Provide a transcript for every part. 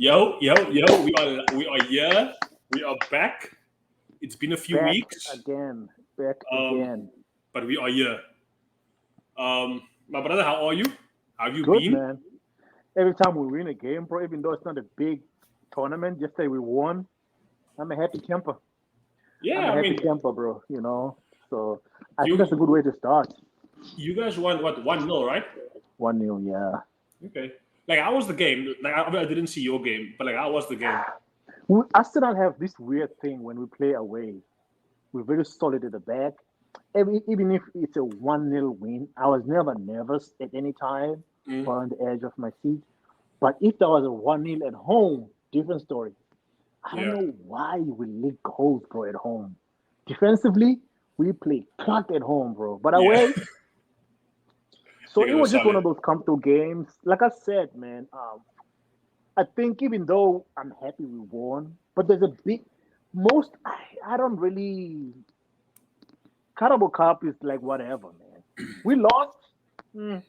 Yo, we are here. We are back. It's been a few Back weeks, again. Back um, again. but we are here. My brother, how are you? How have you Good, been? man. Every time we win a game, bro, even though it's not a big tournament, just say we won, I'm a happy camper. I'm Yeah, a I happy mean, camper, bro. So I think that's a you good way to start. you guys won what 1-0, right? 1-0, yeah. Okay. Like how was the game? Like I didn't see your game, but like how was the game? I still don't have this weird thing when we play away. We're very solid at the back. Even if it's a 1-0 win, I was never nervous at any time Mm, or on the edge of my seat. But if there was a 1-0 at home, different story. I don't yeah, know why we leak goals, bro, at home. Defensively, we play clock at home, bro. But yeah. away, so You it guys are was just one solid. of those comfortable games. Like I said, man, I think even though I'm happy we won, but there's a big most I don't really Carabao Cup is like whatever, man. We lost mm,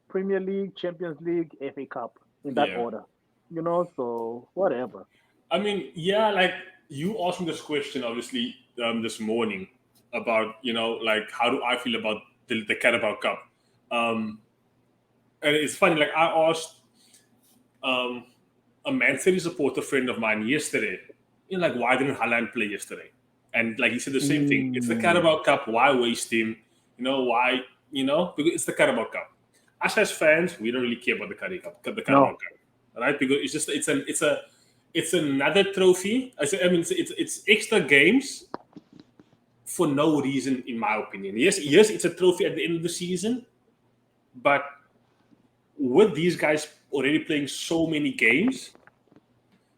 Premier League, Champions League, FA Cup in that Yeah. order. So whatever. I mean, yeah, like you asked me this question obviously this morning about like how do I feel about the Carabao Cup, um, and it's funny. Like I asked um, a Man City supporter friend of mine yesterday, like why didn't Haaland play yesterday? And like he said the same thing. It's the Mm, Carabao Cup. Why waste him? Why? Because it's the Carabao Cup. Us as fans, we don't really care about the Carabao no, Cup, right? Because it's another trophy. I mean, it's extra games for no reason, in my opinion. Yes, it's a trophy at the end of the season, but with these guys already playing so many games,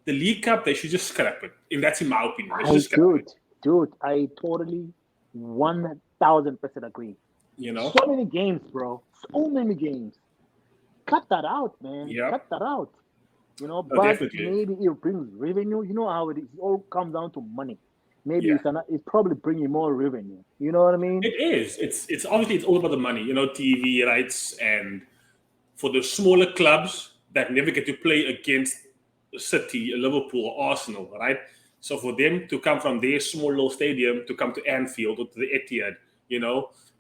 the League Cup they should just scrap it. And that's in my opinion. They should I just scrap it. dude, I totally 1,000% agree. You know? So many games, bro. So many games. Cut that out, man. Yeah. Cut that out. No, But definitely. maybe it brings revenue. You know how it is. It all comes down to money. Maybe Yeah. it's probably bringing more revenue. You know what I mean? It is. It's obviously it's all about the money, TV rights, and for the smaller clubs that never get to play against City, Liverpool, or Arsenal, right? So for them to come from their small little stadium to come to Anfield or to the Etihad,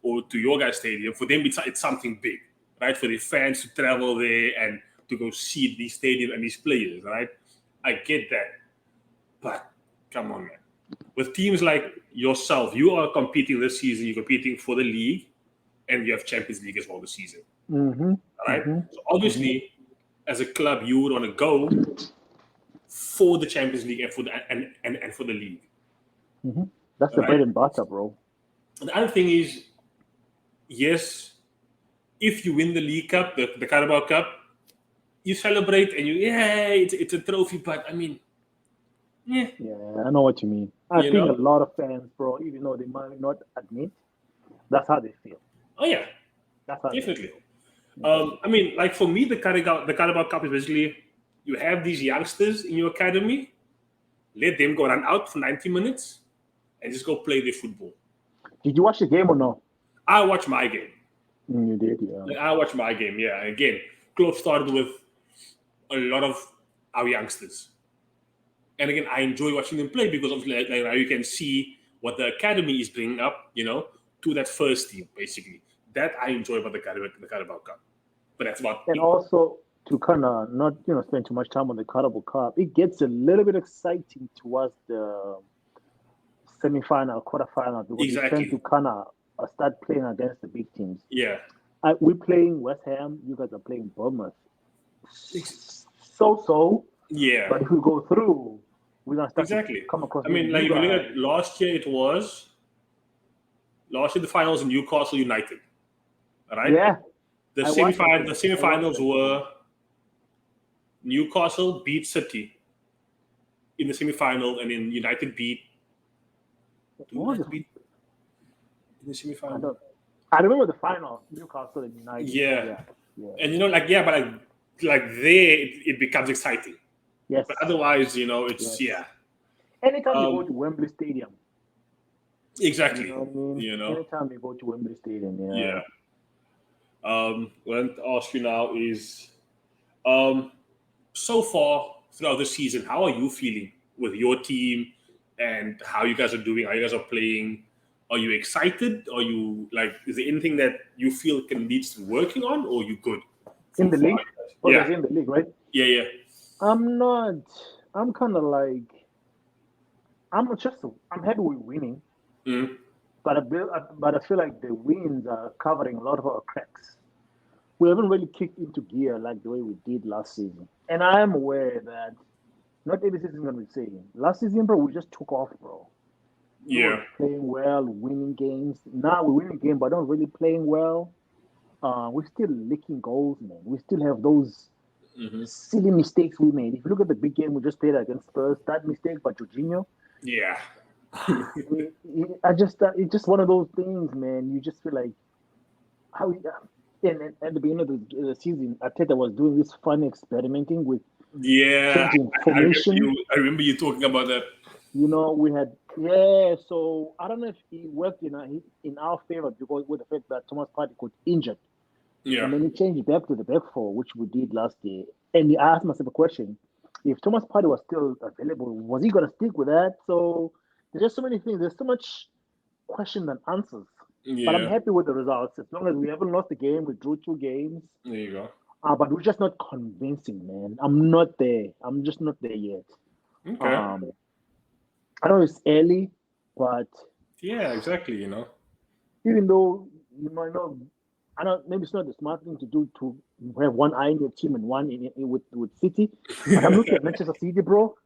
or to your guys' stadium, for them it's something big, right? For the fans to travel there and to go see these stadium and these players, right? I get that, but come on, man. With teams like yourself, you are competing this season. You're competing for the league, and you have Champions League as well this season. Mm-hmm. All right. Mm-hmm. So Mm-hmm. obviously, as a club, you would want to go for the Champions League and and for the league. Mm-hmm. That's All the right. bread and butter, bro. And the other thing is, yes, if you win the League Cup, the Carabao Cup, you celebrate and it's a trophy. But I mean, yeah, Yeah, I know what you mean. I you think a know, lot of fans, bro, even though they might not admit, that's how they feel. oh yeah, That's how they definitely. feel. Okay. I mean, like for me, the Carabao Cup is basically you have these youngsters in your academy, let them go run out for 90 minutes and just go play their football. Did you watch the game or no? I watch my game. You did, yeah. Like I watch my game, yeah. And again, Klopp started with a lot of our youngsters, and again, I enjoy watching them play because obviously, like, now you can see what the academy is bringing up, to that first team, basically. That I enjoy about the Carabao Cup, but that's about And it. also to kind of not spend too much time on the Carabao Cup, it gets a little bit exciting towards the semi-final, quarterfinal because you tend to Exactly. kind of start playing against the big teams. Yeah. We're playing West Ham. You guys are playing Bournemouth. Ex- So, Yeah. but if we go through, we're gonna start to Exactly. come across I maybe mean, like you if you look guys. at last year the finals in Newcastle United. All right. Yeah, The I watched that semifinal the game. I watched semifinals that game. were Newcastle beat City in the semifinal, and then United beat. Do What was United it? beat in the I semifinal? don't. I remember the final, Newcastle and United. Yeah, Yeah, yeah, and like yeah, but like there it becomes exciting. yes, But otherwise, it's yes. yeah, Anytime you go um, to Wembley Stadium, you exactly. know what I mean. You know, Anytime you go to Wembley Stadium, yeah. yeah. What I want to ask you now is, um, so far throughout the season. How are you feeling with your team and how you guys are doing? How you guys are playing? Are you excited? Are you like? Is there anything that you feel needs working on, or you good? In the league, Yeah, in the league, right? yeah. I'm not. I'm kind of like. I'm happy with winning, Mm. but I feel like the wins are covering a lot of our cracks. We haven't really kicked into gear like the way we did last season. And I am aware that not every season is going to be the same. Last season, bro, we just took off, bro. We were Yeah. playing well, winning games. Now we're winning games, but not really playing well. We're still licking goals, man. We still have those silly mistakes we made. If you look at the big game we just played against Spurs, that mistake by Jorginho, Yeah. it's just one of those things, man. You just feel like how. And at the beginning of the season, Arteta was doing this fun experimenting with Yeah. changing formation. I remember you talking about that. We had So I don't know if it worked in our favor because with the fact that Thomas Partey got injured, Yeah. and then he changed back to the back four, which we did last year. And I asked myself a question: if Thomas Partey was still available, was he going to stick with that? So there's just so many things. There's so much question and answers. But I'm Yeah. happy with the results. As long as we haven't lost the game, we drew 2 games. There you go. But we're just not convincing, man. I'm not there. I'm just not there yet. Okay. I know it's early, but Yeah, exactly. even though I don't. Maybe it's not the smart thing to do to have one eye in your team and one with City. But I'm looking at Manchester City, bro.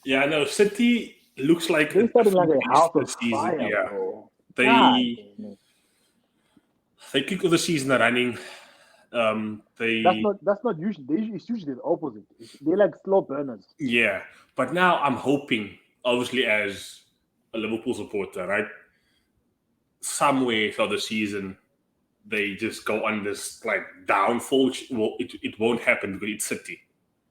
Yeah, no. City looks like They're starting like a house of this season. fire, Yeah, bro. they God, kick off the season running. that's not usually. It's usually the opposite. They're like slow burners. Yeah, but now I'm hoping, obviously, as a Liverpool supporter, right? Somewhere for the season, they just go on this like downfall. It won't happen because it's City.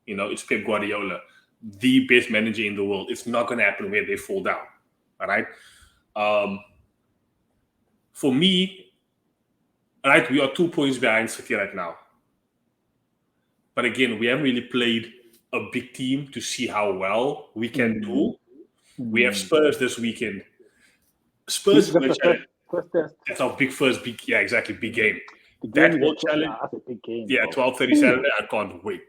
It's Pep Guardiola, the best manager in the world. It's not going to happen where they fall down. All right. For me, right, we are 2 points behind City right now. But again, we haven't really played a big team to see how well we can do. We have Spurs this weekend. Spurs is going to challenge. First test. That's our big big game. The That game will challenge. That's a big game. Yeah, 12:30 Saturday. I can't wait.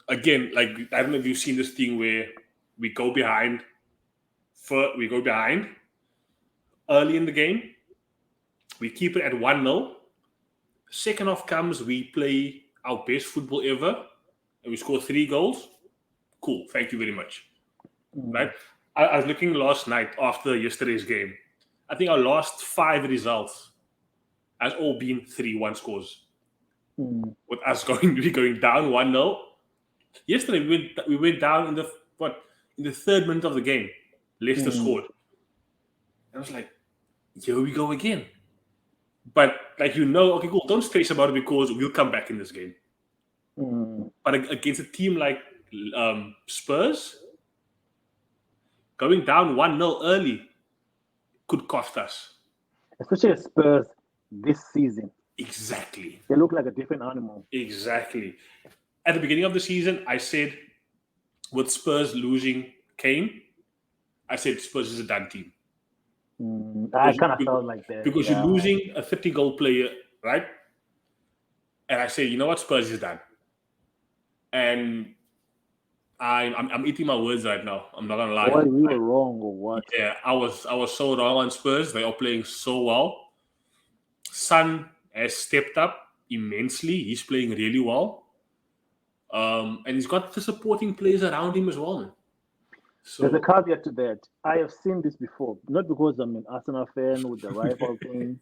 Again, like I don't know if you've seen this thing where we go behind. We go behind early in the game. We keep it at 1-0. Second half comes, we play our best football ever, and we score 3 goals. Cool, thank you very much. Right? I was looking last night after yesterday's game. I think our last 5 results has all been 3-1 scores. With us going down 1-0. Yesterday we went down in the 3rd minute of the game. Leicester scored. I was like, here we go again. But okay, cool. Don't stress about it because we'll come back in this game. But against a team like Spurs, going down 1-0 early could cost us. Especially Spurs this season. Exactly. They look like a different animal. Exactly. At the beginning of the season, I said with Spurs losing Kane, I said Spurs is a done team. I kind of felt like that. Because you're losing a 30-goal player, right? And I say, you know what, Spurs is done. And I'm eating my words right now. I'm not gonna lie. Boy, we were wrong or what? Yeah, I was so wrong on Spurs. They are playing so well. Son has stepped up immensely. He's playing really well. And he's got the supporting players around him as well, man. So, there's a caveat to that. I have seen this before, not because I'm an Arsenal fan with the rival thing.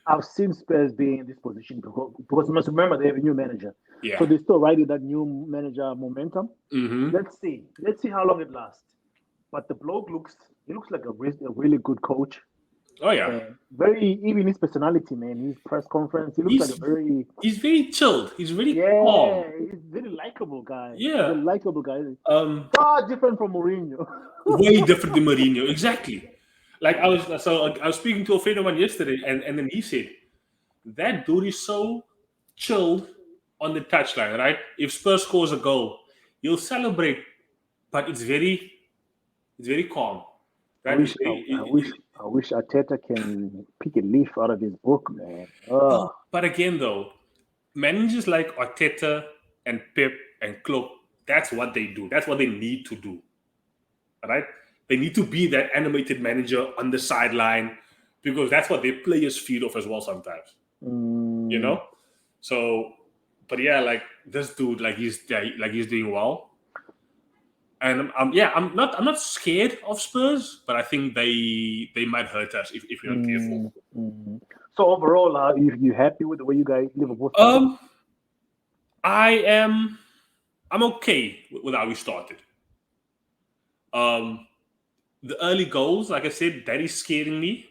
I've seen Spurs being in this position because you must remember they have a new manager. Yeah. So they're still riding that new manager momentum. Mm-hmm. Let's see how long it lasts. But the bloke looks like a really good coach. Oh yeah. Even his personality, man. His press conference, he looks like a very. He's very chilled. He's really calm. He's a very likable guy. Yeah, he's a likable guy. Far different from Mourinho. Way different than Mourinho. Exactly. Like I was speaking to a friend of mine yesterday, and then he said that dude is so chilled on the touchline, right? If Spurs scores a goal, you'll celebrate, but it's very calm, I right? It's wish, I, I very, wish, I wish Arteta can pick a leaf out of his book, man. Oh, but again, though, managers like Arteta and Pep and Klopp, that's what they do. That's what they need to do, right? They need to be that animated manager on the sideline because that's what their players feed off as well sometimes, you mm, know? So, but yeah, like this dude, he's doing well. And I'm not scared of Spurs, but I think they might hurt us if we're not careful. mm, mm. So overall, you happy with the way you guys Liverpool started? Um, I am I'm okay with how we started. Um, the early goals, like I said, that is scaring me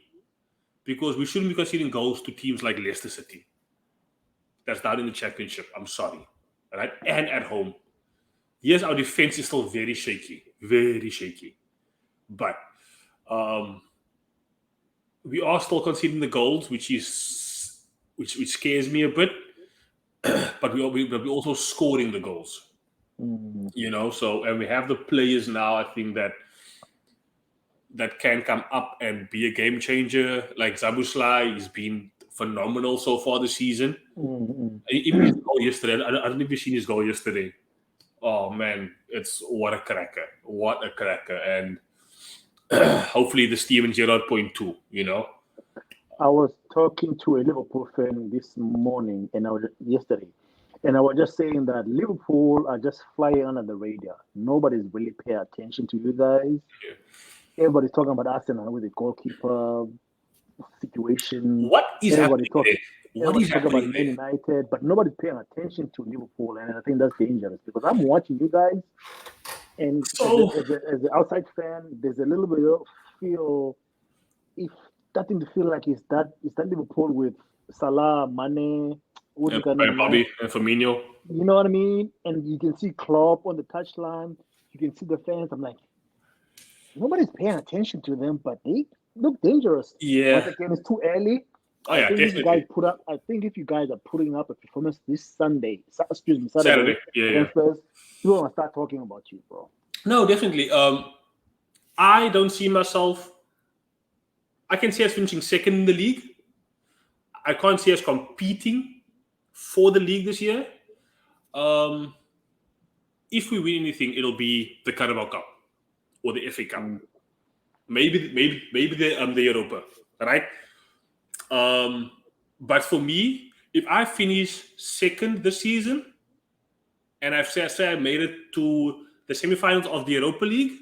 because we shouldn't be conceding goals to teams like Leicester City. That's down in the championship. I'm sorry, right? And at home. Yes, our defense is still very shaky. But um, we are still conceding the goals, which scares me a bit. But but we're also scoring the goals. Mm, So and we have the players now. I think that can come up and be a game changer. Like Zabuslai, he's been phenomenal so far this season. mm, Even his goal yesterday, I don't know if you've seen his goal yesterday. Oh man, it's what a cracker! What a cracker! And hopefully the Steven Gerrard point too. I was talking to a Liverpool fan this morning, and yesterday, and I was just saying that Liverpool are just flying under the radar. Nobody's really paying attention to you guys. Yeah. Everybody's talking about Arsenal with the goalkeeper situation. What is Everybody happening talk, there? What is everybody talking about happening Man there? United, but nobody's paying attention to Liverpool, and I think that's dangerous because I'm watching you guys, and So as an outside fan, there's a little bit of feel if starting to feel like is that Liverpool with Salah, Mane, what's the guy and number nine? Bobby and Firmino. You know what I mean? And you can see Klopp on the touchline. You can see the fans. I'm like, nobody's paying attention to them, but they look dangerous. Once Yeah. again, it's too early. Oh I yeah, think if you guys definitely. are putting up a performance this Saturday Saturday. Yeah. against us, people gonna start talking about you, bro. No, definitely. I don't see myself. I can see us finishing second in the league. I can't see us competing for the league this year. Um, if we win anything, it'll be the Carabao Cup or the FA Cup. Mm. Maybe the Europa, right? But for me, if I finish second this season and I've say I made it to the semifinals of the Europa League,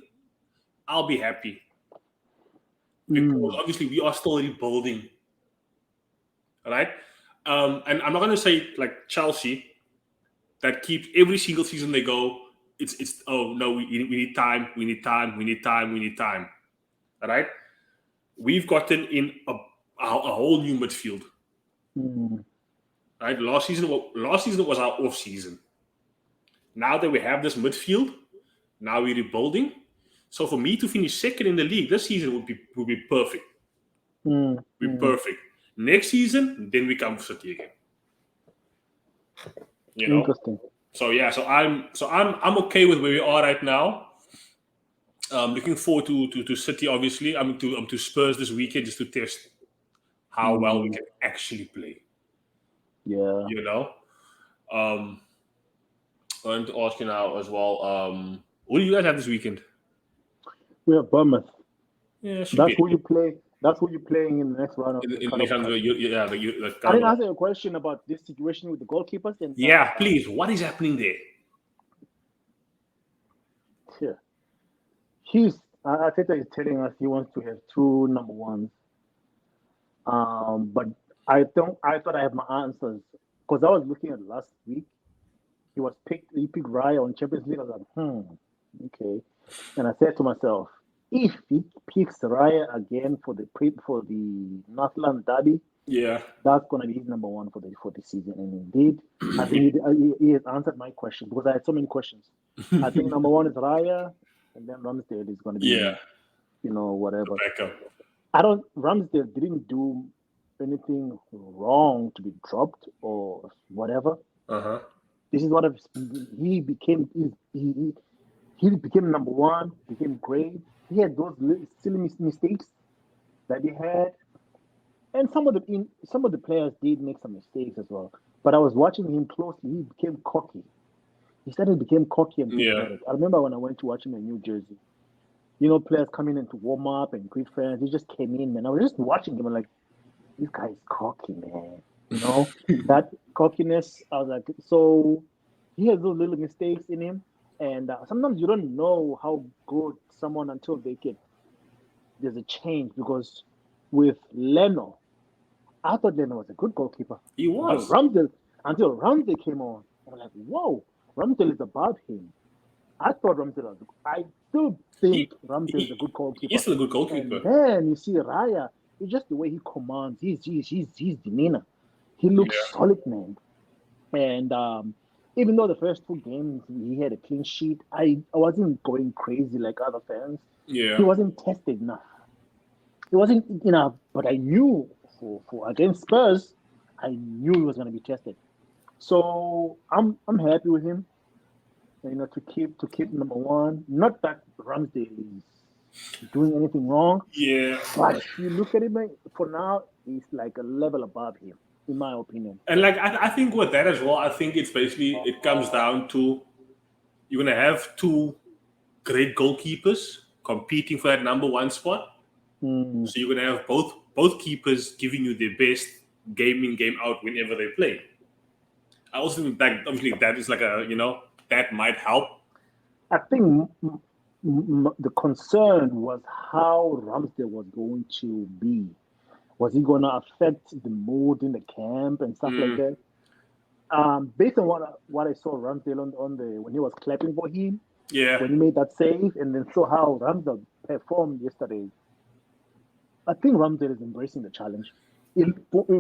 I'll be happy because Mm. obviously we are still rebuilding, right? And I'm not going to say like Chelsea that keeps every single season they go. It's oh no, we need time, we need time, we need time, we need time. All right, we've gotten in a whole new midfield. Mm. Right, last season was our off season. Now that we have this midfield, now we're rebuilding. So for me to finish second in the league this season would be perfect. Mm. Be Mm. perfect. Next season, then we come for City again. You know. Interesting. So yeah, I'm okay with where we are right now. Looking forward to City. Obviously, I'm to Spurs this weekend just to test how well we Mm. can actually play. Yeah. You know. Um, I want to ask you now as well. What do you guys have this weekend? We have Bournemouth. Yeah, it should That's be who you play. That's who you're playing in the next round of the in the next Carabao round. Cup. The I didn't Carabao. answer your question about this situation with the goalkeepers and Yeah, please. What is happening there? yeah. He's Arteta is telling us he wants to have two number ones. But I thought I had my answers because I was looking at last week. He picked Raya on Champions League. I was like, okay. And I said to myself, if he picks Raya again for the Northland Derby, Yeah. that's gonna be his number one for the season. And indeed, I think he has answered my question because I had so many questions. I think number one is Raya, and then Ramsdale is gonna be, Yeah. whatever. Backup. Ramsdale didn't do anything wrong to be dropped or whatever. Uh huh. This is what he became. He became number one. Became great. He had those silly mistakes that he had, and some of the players did make some mistakes as well. But I was watching him closely. He became cocky. He started to become cocky and pathetic. I remember when I went to watch him in New Jersey. Players coming in to warm up and greet friends. He just came in, man. I was just watching him and like, this guy is cocky, man. That cockiness. I was like, so he has those little mistakes in him, and sometimes you don't know how good someone until there's a change. Because with Leno, I thought Leno was a good goalkeeper. He was. Until Ramsey came on. I was like, whoa, Ramsey is above him. I thought Ramsey was. I still think Ramsey is a good goalkeeper. He's still a good goalkeeper. And then you see Raya. It's just the way he commands. His demeanor. He looks solid, man. And even though the first 2 games he had a clean sheet, I wasn't going crazy like other fans. Yeah. He wasn't tested enough. It wasn't enough. But I knew for against Spurs, I knew he was going to be tested. So I'm happy with him. To keep number one. Not that Ramsey is doing anything wrong. Yeah. But if you look at him, for now, he's like a level above him, in my opinion. And like I think with that as well, I think it's basically it comes down to you're gonna have 2 great goalkeepers competing for that number 1 spot. So you're gonna have both keepers giving you their best game in, game out whenever they play. I also think that obviously that is like that might help. I think the concern was how Ramsdale was going to be. Was he going to affect the mood in the camp and stuff like that? Based on what I saw Ramsdale on when he was clapping for him, when he made that save, and then saw how Ramsdale performed yesterday, I think Ramsdale is embracing the challenge. In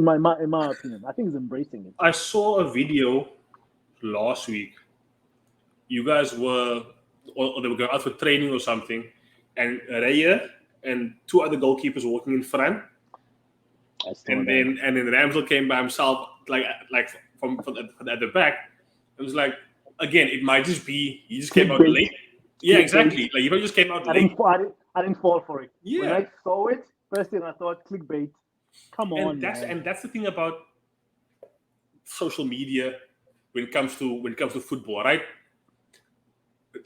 my opinion, I think he's embracing it. I saw a video last week. You guys were, or they were going out for training or something, and Raya and 2 other goalkeepers were walking in front, and then Ramsdale came by himself, like from at the back. It was like, again, it might just be he just came out late. Yeah, exactly. Like he probably just came out late. I didn't fall for it. Yeah. When I saw it, first thing I thought, clickbait. Come on, and that's the thing about social media when it comes to football, right?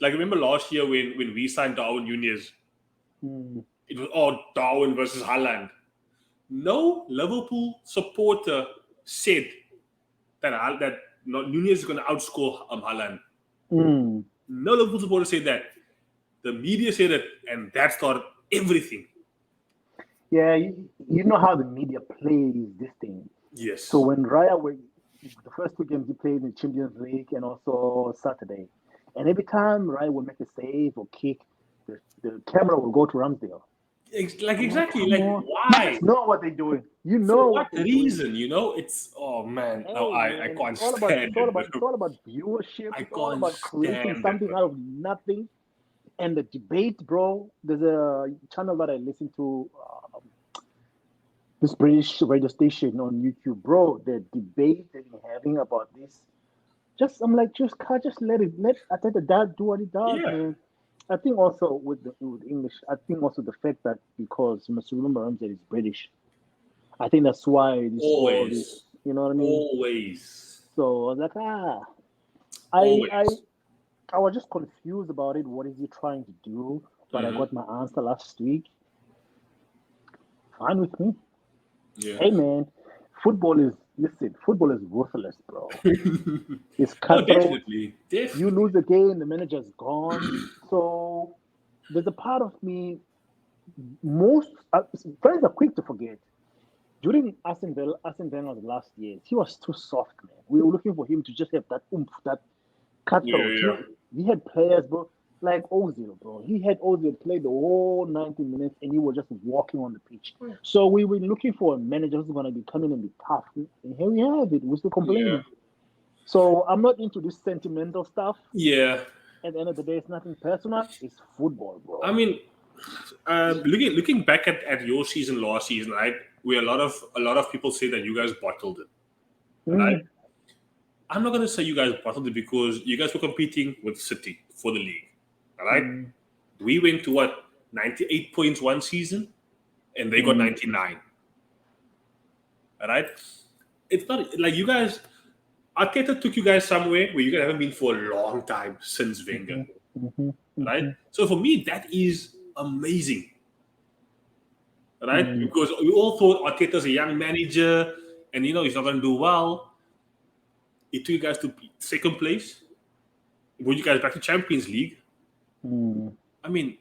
Like remember last year when we signed Darwin Nunez, it was Darwin versus Haaland. No Liverpool supporter said that Nunez is going to outscore Haaland. No Liverpool supporter said that. The media said it, and that started everything. Yeah, you know how the media plays this thing. Yes. So when Raya the first 2 games he played in the Champions League and also Saturday, and every time Raya would make a save or kick, the camera will go to Ramsdale. Exactly. Why? You know what they're doing. You know for what reason? It's man. Hey, no, I can't stand it. It's all about viewership. It's all about stand creating something out of nothing. And the debate, bro. There's a channel that I listen to, this British radio station on YouTube, bro. The debate that you're having about this, I'm like, just let Arteta do what he does, man. I think also with English, I think also the fact that because you must remember Ramsey is British, I think that's why this always, this, you know what I mean? Always. So I was like, I was just confused about it. What is he trying to do? But I got my answer last week. Fine with me. Yeah. Hey man, football is ruthless, bro. It's cutthroat. Definitely. You lose the game, the manager's gone. So there's a part of me. Most friends are quick to forget. During Arsene Wenger's last years, he was too soft, man. We were looking for him to just have that oomph, that cutthroat. Yeah. He had players, bro, like Ozil, bro. He had Ozil play the whole 90 minutes, and he was just walking on the pitch. So we were looking for a manager who's going to be coming and be tough. And here we have it. We're still complaining. Yeah. So I'm not into this sentimental stuff. Yeah. At the end of the day, it's nothing personal. It's football, bro. I mean, looking back at your season last season, right? Where a lot of people say that you guys bottled it, right? I'm not gonna say you guys bottled it because you guys were competing with City for the league. All right, we went to what 98 points one season, and they got 99. All right, it's not like you guys. Arteta took you guys somewhere where you guys haven't been for a long time since Wenger. Right? So for me, that is amazing. Right? Because we all thought Arteta's a young manager and he's not gonna do well. He took you guys to second place. Brought you guys back to Champions League. I mean,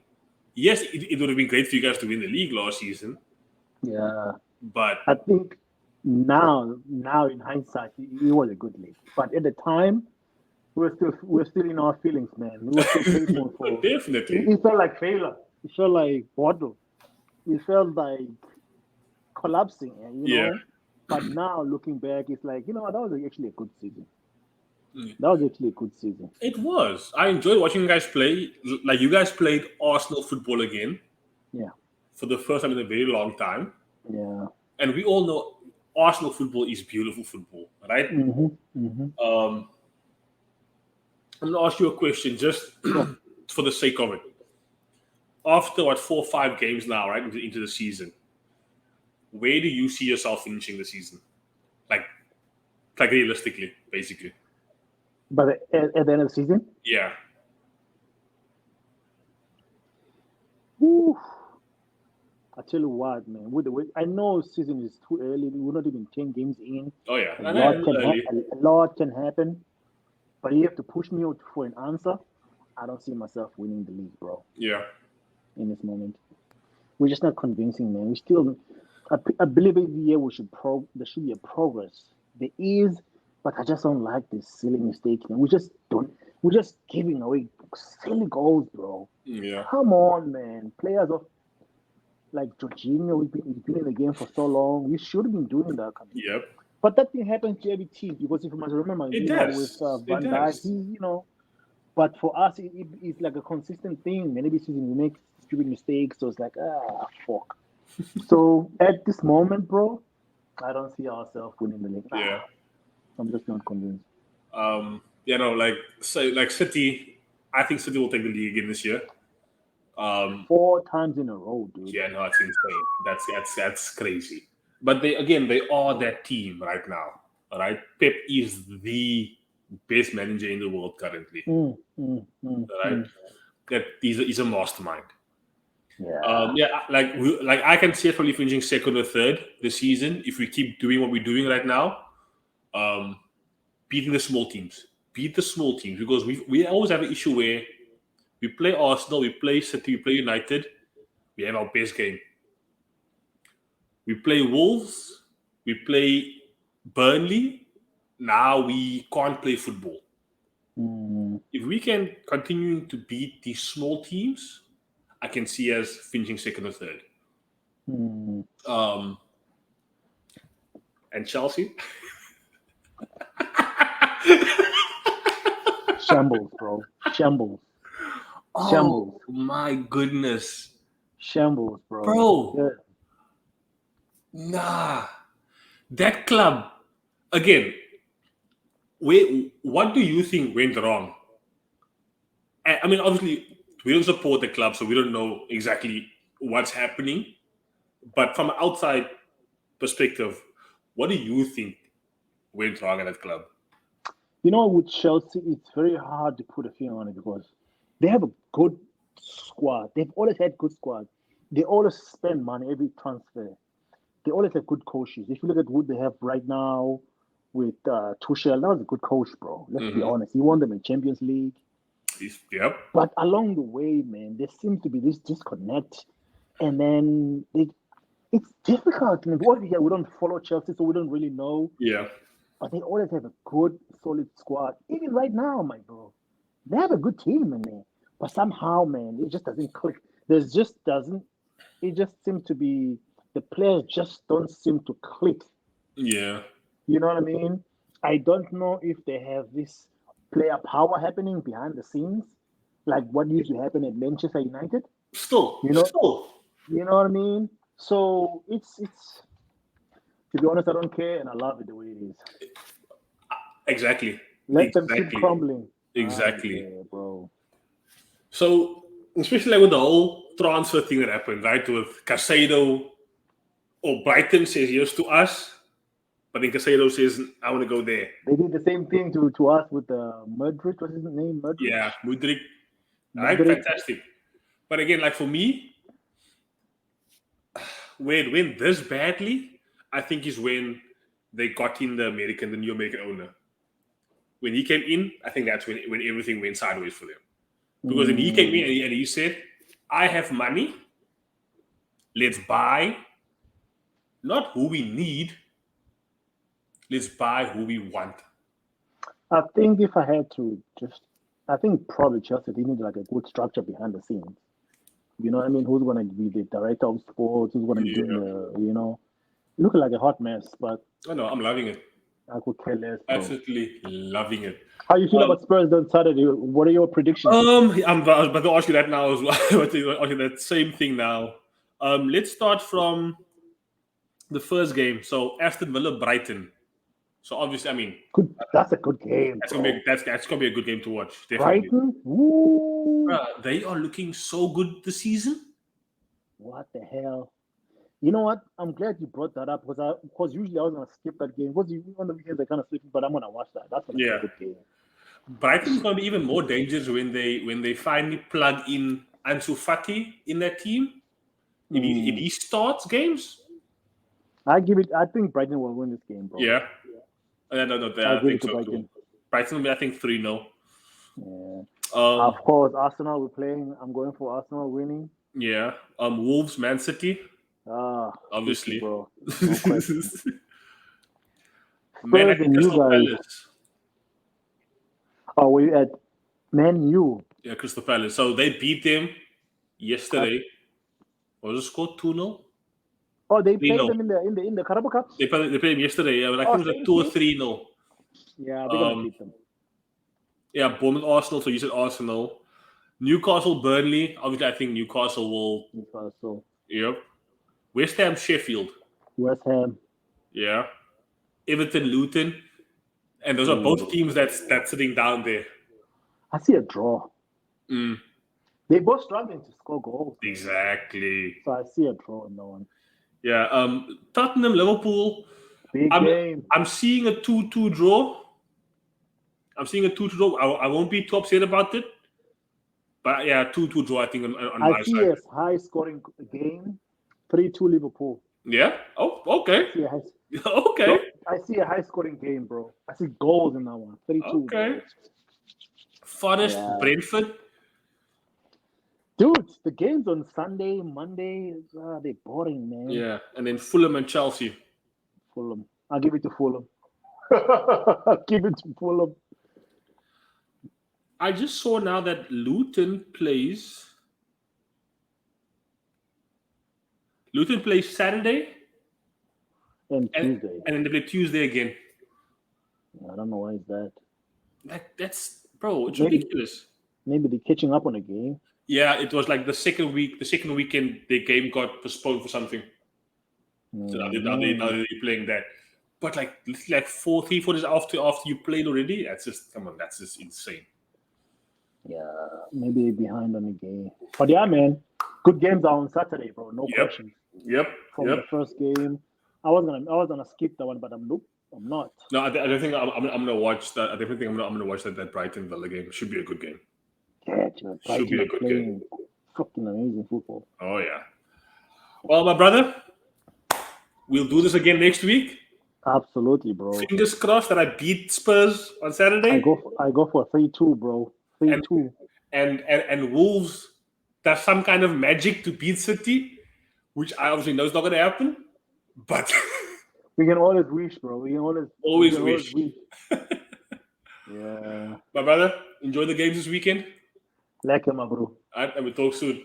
yes, it would have been great for you guys to win the league last season. Yeah. But I think now in hindsight, it was a good league. But at the time, we're still in our feelings, man. We were still faithful for definitely. It felt like failure. It felt like bottle. It felt like collapsing, Yeah. But now looking back, it's like, that was actually a good season. That was actually a good season. It was. I enjoyed watching you guys play. Like you guys played Arsenal football again. Yeah. For the first time in a very long time. Yeah. And we all know Arsenal football is beautiful football, right? I'm going to ask you a question just for the sake of it. After 4 or 5 games now, right, into the season, where do you see yourself finishing the season? Like realistically, basically. But at the end of the season? Yeah. Whew. I tell you what, man. With the way I know season is too early. We're not even 10 games in. Oh yeah, a lot can happen. But you have to push me out for an answer. I don't see myself winning the league, bro. Yeah. In this moment, we're just not convincing, man. We still, I believe every year there should be a progress. There is, but I just don't like this silly mistake, man. We're just giving away silly goals, bro. Yeah. Come on, man. Players of like Jorginho, we've been in the game for so long. We should have been doing that. Yep. But that thing happens to every team because if you must remember, it with Van Dijk, but for us, it's like a consistent thing. Every season we make stupid mistakes, so it's like, fuck. So at this moment, bro, I don't see ourselves winning the league. Yeah. I'm just not convinced. City, I think City will take the league again this year. 4 times in a row, dude. Yeah, no, it's insane. That's crazy. But they are that team right now. All right, Pep is the best manager in the world currently. Right, that he's a mastermind. Yeah. I can see it probably finishing second or third this season if we keep doing what we're doing right now. Beating the small teams, because we always have an issue where we play Arsenal, we play City, we play United, we have our best game. We play Wolves, we play Burnley. Now we can't play football. If we can continue to beat these small teams, I can see us finishing second or third. And Chelsea? Shambles, bro. Shambles. Oh, my goodness. Shambles, bro. Bro. Yeah. Nah. That club, again, what do you think went wrong? I mean, obviously, we don't support the club, so we don't know exactly what's happening. But from an outside perspective, what do you think went wrong at that club? With Chelsea, it's very hard to put a finger on it because they have a good squad. They've always had good squads. They always spend money every transfer. They always have good coaches. If you look at what they have right now with Tuchel, that was a good coach, bro. Let's be honest. He won them in Champions League. Yep. But along the way, man, there seems to be this disconnect. And then it's difficult. I mean, we don't follow Chelsea, so we don't really know. Yeah. But they always have a good, solid squad. Even right now, my bro. They have a good team in there. But somehow, man, it just doesn't click. It just seems to be, the players just don't seem to click. Yeah. You know what I mean? I don't know if they have this player power happening behind the scenes, like what used to happen at Manchester United. Still. You know what I mean? So it's to be honest, I don't care, and I love it the way it is. Exactly. Let them keep crumbling. Exactly. Yeah, bro. So, especially like with the whole transfer thing that happened, right? With Casado, or Brighton says yes to us, but then Casado says, I want to go there. They did the same thing to us with Mudrick. What's his name? Mudrick? Yeah, Mudrik. Right? Fantastic. But again, like for me, where it went this badly, I think is when they got in the new American owner. When he came in, I think that's when everything went sideways for them. Because then he came in and he said, I have money. Let's buy not who we need. Let's buy who we want. I think if I had to I think probably Chelsea, they need like a good structure behind the scenes. You know what I mean? Who's going to be the director of sports? Who's going to be doing looking like a hot mess, but I know, I'm loving it. I could care less, bro. Absolutely loving it. How you feel about Spurs on Saturday? What are your predictions? I'm about to ask you that now as well. I'm about to ask you that same thing now. Let's start from the first game. So Aston Villa, Brighton. So obviously, I mean, that's a good game. That's gonna be a good game to watch. Definitely. Brighton, they are looking so good this season. What the hell? You know what? I'm glad you brought that up because usually I was gonna skip that game. Because on the weekends I kind of sleep, but I'm gonna watch that. That's gonna be a good game. Brighton's gonna be even more dangerous when they finally plug in Ansu Fati in their team. If he starts games, I think Brighton will win this game, bro. Yeah. No, I think so too. Brighton will be, I think, 3-0. Yeah. Of course, Arsenal we're playing. I'm going for Arsenal winning. Yeah. Wolves, Man City. Obviously, bro. No question. Man, Crystal Palace. Oh, we at Man U. Yeah, Crystal Palace. So they beat them yesterday. What was the score? 2-0. Oh, they played them in the Carabao Cup. They played them yesterday. Yeah, but I think it was like 2 or 3-0. Yeah, they're gonna beat them. Yeah, Bournemouth, Arsenal. So you said Arsenal. Newcastle, Burnley. Obviously, I think Newcastle will. Newcastle. Yep. West Ham, Sheffield. West Ham. Yeah. Everton, Luton. And those are both teams that's sitting down there. I see a draw. They're both struggling to score goals. Exactly. So I see a draw in that one. Yeah. Tottenham, Liverpool. Big game. I'm seeing a 2-2 draw. I won't be too upset about it. But yeah, 2-2 draw, I think, on my side. I see a high-scoring game. 3-2 Liverpool. Yeah? Oh, okay. Okay. So I see a high-scoring game, bro. I see goals in that one. 3-2. Okay. Forest, Brentford. Dude, the games on Sunday, Monday, they're boring, man. Yeah, and then Fulham and Chelsea. Fulham. I'll give it to Fulham. I'll give it to Fulham. I just saw now that Luton plays Saturday and Tuesday. And then they play Tuesday again. I don't know why is that. That's it's ridiculous. Maybe they're catching up on a game. Yeah, it was like the second weekend the game got postponed for something. So now they're playing that. But like 4 days after you played already, that's just insane. Yeah, maybe behind on the game. But yeah, man, good games are on Saturday, bro. No question. Yep. From the first game, I was gonna skip that one, but I'm not. No, I don't think I'm gonna watch that. I definitely think I'm gonna watch that Brighton Villa game. Should be a good game. Yeah, should be a good game. Fucking amazing football. Oh yeah. Well, my brother, we'll do this again next week. Absolutely, bro. Fingers crossed that I beat Spurs on Saturday. I go for 3-2, bro. 3-2. And Wolves does some kind of magic to beat City, which I obviously know is not going to happen. But we can always wish, bro. We can always wish. Yeah. My brother, enjoy the games this weekend. Like him, bro. All right, and we'll talk soon.